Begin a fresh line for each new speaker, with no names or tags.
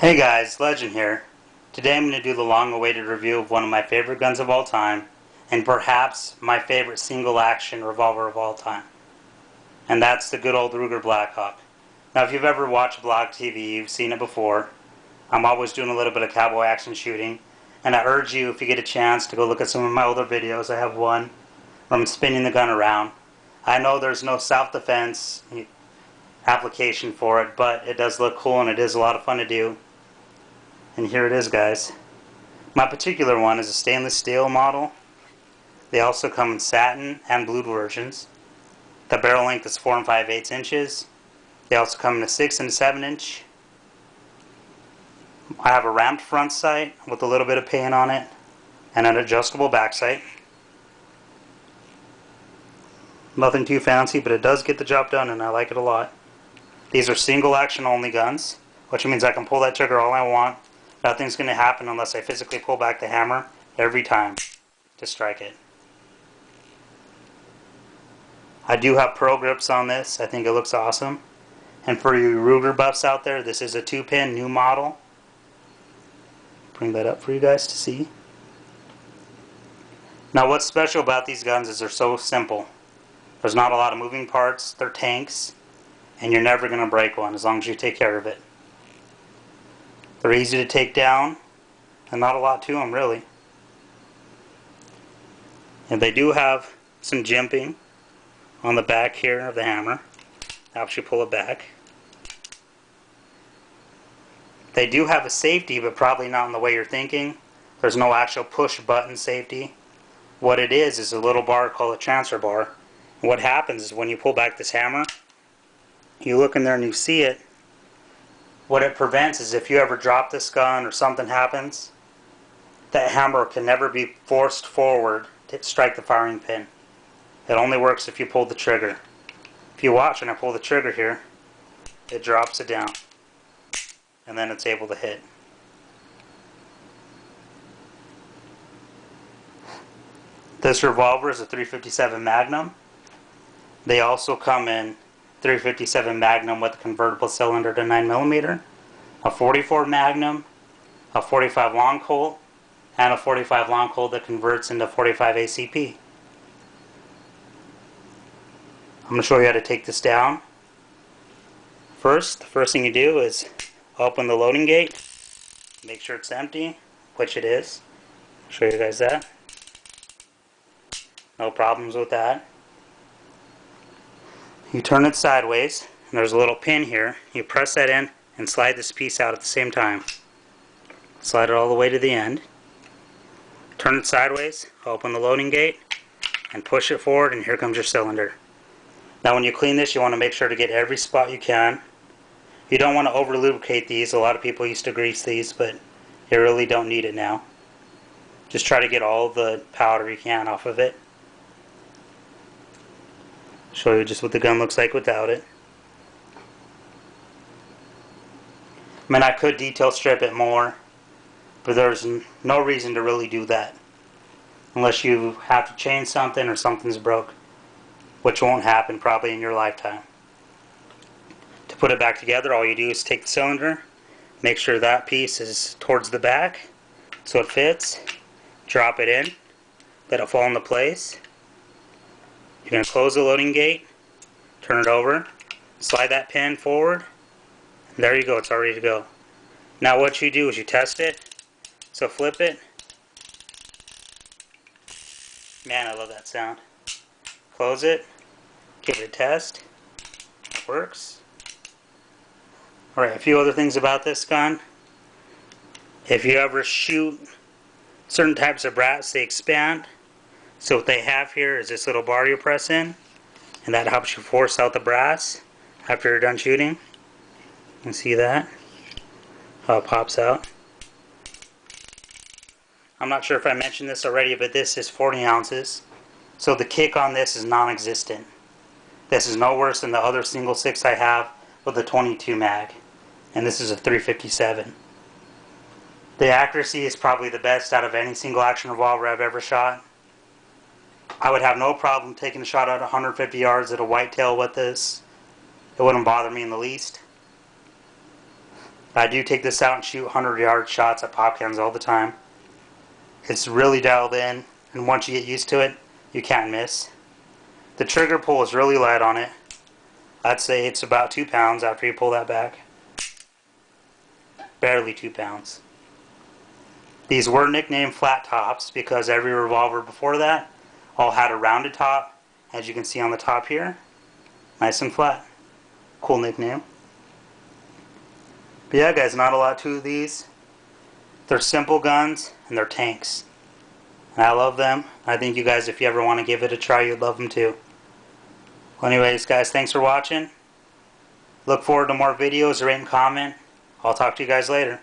Hey guys, Legend here. Today I'm going to do the long-awaited review of one of my favorite guns of all time, and perhaps my favorite single-action revolver of all time. And that's the good old Ruger Blackhawk. Now if you've ever watched Blog TV, you've seen it before. I'm always doing a little bit of cowboy action shooting, and I urge you, if you get a chance, to go look at some of my older videos. I have one where I'm spinning the gun around. I know there's no self-defense application for it, but it does look cool and it is a lot of fun to do. And here it is, guys. My particular one is a stainless steel model. They also come in satin and blued versions. The barrel length is 4 5/8 inches. They also come in a 6 and a 7 inch. I have a ramped front sight with a little bit of paint on it and an adjustable back sight. Nothing too fancy, but it does get the job done and I like it a lot. These are single action only guns, which means I can pull that trigger all I want. Nothing's going to happen unless I physically pull back the hammer every time to strike it. I do have pro grips on this. I think it looks awesome. And for you Ruger buffs out there, this is a 2-pin new model. Bring that up for you guys to see. Now what's special about these guns is they're so simple. There's not a lot of moving parts. They're tanks. And you're never going to break one as long as you take care of it. They're easy to take down, and not a lot to them really. And they do have some jimping on the back here of the hammer. Helps you pull it back. They do have a safety, but probably not in the way you're thinking. There's no actual push button safety. What it is a little bar called a transfer bar. And what happens is when you pull back this hammer, you look in there and you see it. What it prevents is if you ever drop this gun or something happens, that hammer can never be forced forward to strike the firing pin. It only works if you pull the trigger. If you watch and I pull the trigger here, it drops it down. And then it's able to hit. This revolver is a 357 Magnum. They also come in 357 Magnum with a convertible cylinder to 9mm, a 44 Magnum, a 45 long Colt, and a 45 long Colt that converts into 45 ACP. I'm going to show you how to take this down. The first thing you do is open the loading gate, make sure it's empty, which it is. I'll show you guys that. No problems with that. You turn it sideways, and there's a little pin here. You press that in and slide this piece out at the same time. Slide it all the way to the end. Turn it sideways, open the loading gate, and push it forward, and here comes your cylinder. Now when you clean this, you want to make sure to get every spot you can. You don't want to over lubricate these. A lot of people used to grease these, but you really don't need it now. Just try to get all the powder you can off of it. Show you just what the gun looks like without it. I mean, I could detail strip it more, but there's no reason to really do that. Unless you have to change something or something's broke, which won't happen probably in your lifetime. To put it back together, all you do is take the cylinder, make sure that piece is towards the back so it fits, drop it in, let it fall into place. You're going to close the loading gate, turn it over, slide that pin forward, and there you go, it's all ready to go. Now what you do is you test it, so flip it. Man, I love that sound. Close it, give it a test, it works. Alright, a few other things about this gun. If you ever shoot certain types of brass, they expand. So what they have here is this little bar you press in, and that helps you force out the brass after you're done shooting. You can see that, how it pops out. I'm not sure if I mentioned this already, but this is 40 ounces. So the kick on this is non-existent. This is no worse than the other single 6 I have with a 22 mag. And this is a 357. The accuracy is probably the best out of any single action revolver I've ever shot. I would have no problem taking a shot at 150 yards at a whitetail with this. It wouldn't bother me in the least. I do take this out and shoot 100-yard shots at pop cans all the time. It's really dialed in, and once you get used to it, you can't miss. The trigger pull is really light on it. I'd say it's about 2 pounds after you pull that back. Barely 2 pounds. These were nicknamed flat tops because every revolver before that all had a rounded top, as you can see on the top here. Nice and flat. Cool nickname. But yeah guys, not a lot to these. They're simple guns and they're tanks. And I love them. I think you guys, if you ever want to give it a try, you'd love them too. Well, anyways guys, thanks for watching. Look forward to more videos. Rate and comment. I'll talk to you guys later.